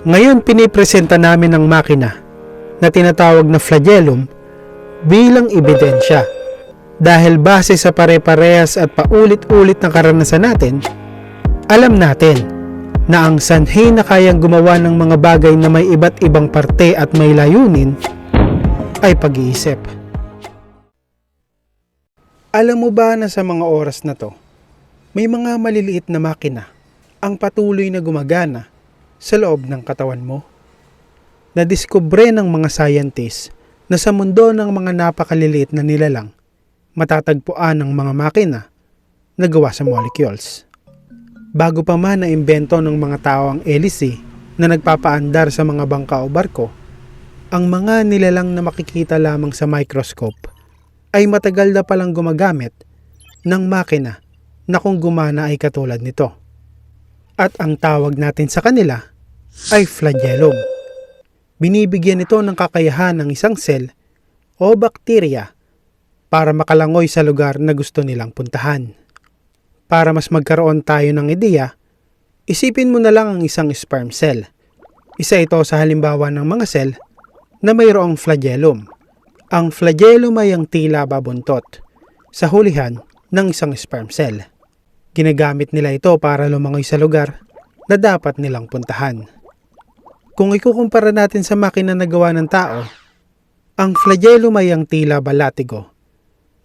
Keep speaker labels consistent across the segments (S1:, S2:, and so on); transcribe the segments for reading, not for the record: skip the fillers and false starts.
S1: Ngayon pinipresenta namin ang makina na tinatawag na flagellum bilang ebidensya. Dahil base sa pare-parehas at paulit-ulit na karanasan natin, alam natin na ang sanhi na kayang gumawa ng mga bagay na may iba't ibang parte at may layunin ay pag-iisip. Alam mo ba na sa mga oras na to, may mga maliliit na makina ang patuloy na gumagana sa loob ng katawan mo? Nadiskubre ng mga scientists na sa mundo ng mga napakaliliit na nilalang, matatagpuan ang mga makina na gawa sa molecules. Bago pa man naimbento ng mga tao ang hélice na nagpapaandar sa mga bangka o barko, ang mga nilalang na makikita lamang sa microscope ay matagal na palang gumagamit ng makina na kung gumana ay katulad nito. At ang tawag natin sa kanila ay flagellum. Binibigyan ito ng kakayahan ng isang cell o bakterya para makalangoy sa lugar na gusto nilang puntahan. Para mas magkaroon tayo ng ideya, isipin mo na lang ang isang sperm cell. Isa ito sa halimbawa ng mga cell na mayroong flagellum. Ang flagellum ay ang tila babuntot sa hulihan ng isang sperm cell. Ginagamit nila ito para lumangoy sa lugar na dapat nilang puntahan. Kung ikukumpara natin sa makina na gawa ng tao, ang flagellum ay ang tila balatigo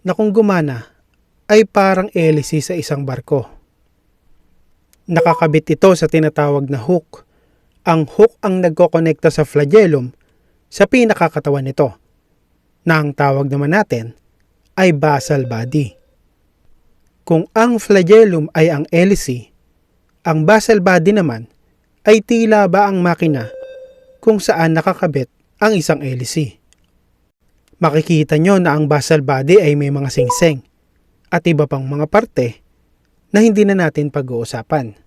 S1: na kung gumana ay parang hélice sa isang barko. Nakakabit ito sa tinatawag na hook. Ang hook ang nagkokonekta sa flagellum sa pinakakatawan nito, na ang tawag naman natin ay basal body. Kung ang flagellum ay ang hélice, ang basal body naman ay tila ba ang makina kung saan nakakabit ang isang hélice. Makikita nyo na ang basal body ay may mga singsing at iba pang mga parte na hindi na natin pag-uusapan.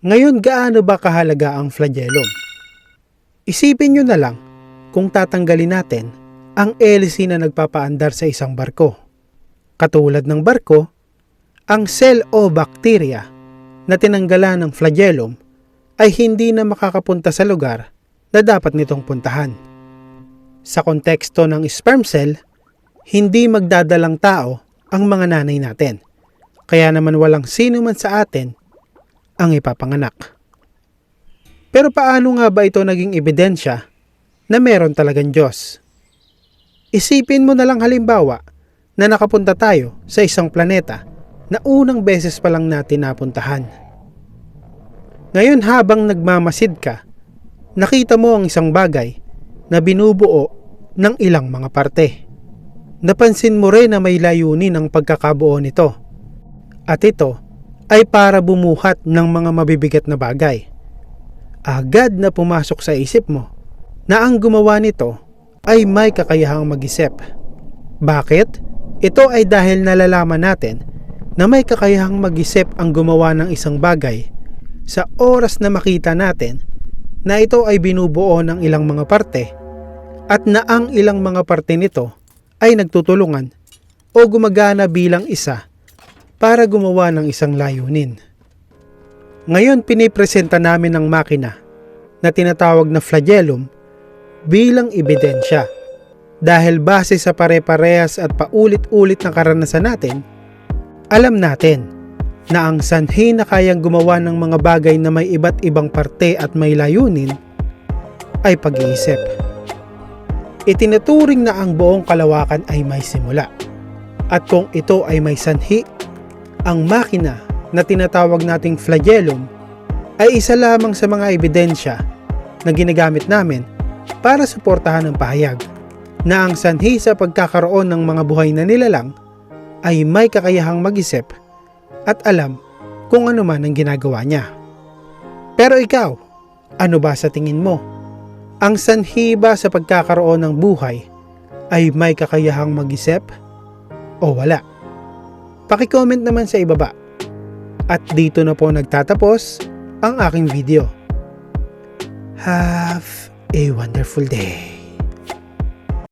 S1: Ngayon, gaano ba kahalaga ang flagellum? Isipin nyo na lang kung tatanggalin natin ang hélice na nagpapaandar sa isang barko. Katulad ng barko, ang cell o bakterya na tinanggalan ng flagellum ay hindi na makakapunta sa lugar na dapat nitong puntahan. Sa konteksto ng sperm cell, hindi magdadalang tao ang mga nanay natin. Kaya naman walang sino man sa atin ang ipapanganak. Pero paano nga ba ito naging ebidensya na meron talagang Diyos? Isipin mo na lang halimbawa na nakapunta tayo sa isang planeta na unang beses pa lang natin napuntahan. Ngayon habang nagmamasid ka, nakita mo ang isang bagay na binubuo ng ilang mga parte. Napansin mo rin na may layunin ang pagkakabuo nito. At ito ay para bumuhat ng mga mabibigat na bagay. Agad na pumasok sa isip mo na ang gumawa nito ay may kakayahang mag-isip. Bakit? Ito ay dahil nalalaman natin na may kakayahang mag-isip ang gumawa ng isang bagay sa oras na makita natin na ito ay binubuo ng ilang mga parte at na ang ilang mga parte nito ay nagtutulungan o gumagana bilang isa para gumawa ng isang layunin. Ngayon pinipresenta namin ang makina na tinatawag na flagellum bilang ebidensya. Dahil base sa pare-parehas at paulit-ulit na karanasan natin, alam natin na ang sanhi na kayang gumawa ng mga bagay na may iba't ibang parte at may layunin ay pag-iisip. Itinuturing na ang buong kalawakan ay may simula. At kung ito ay may sanhi, ang makina na tinatawag nating flagellum ay isa lamang sa mga ebidensya na ginagamit namin para suportahan ang pahayag na ang sanhi sa pagkakaroon ng mga buhay na nilalang ay may kakayahang mag-isip at alam kung ano man ang ginagawa niya. Pero ikaw, ano ba sa tingin mo? Ang sanhi ba sa pagkakaroon ng buhay ay may kakayahang mag-isip o wala? Paki-comment naman sa ibaba. At dito na po nagtatapos ang aking video. Have a wonderful day.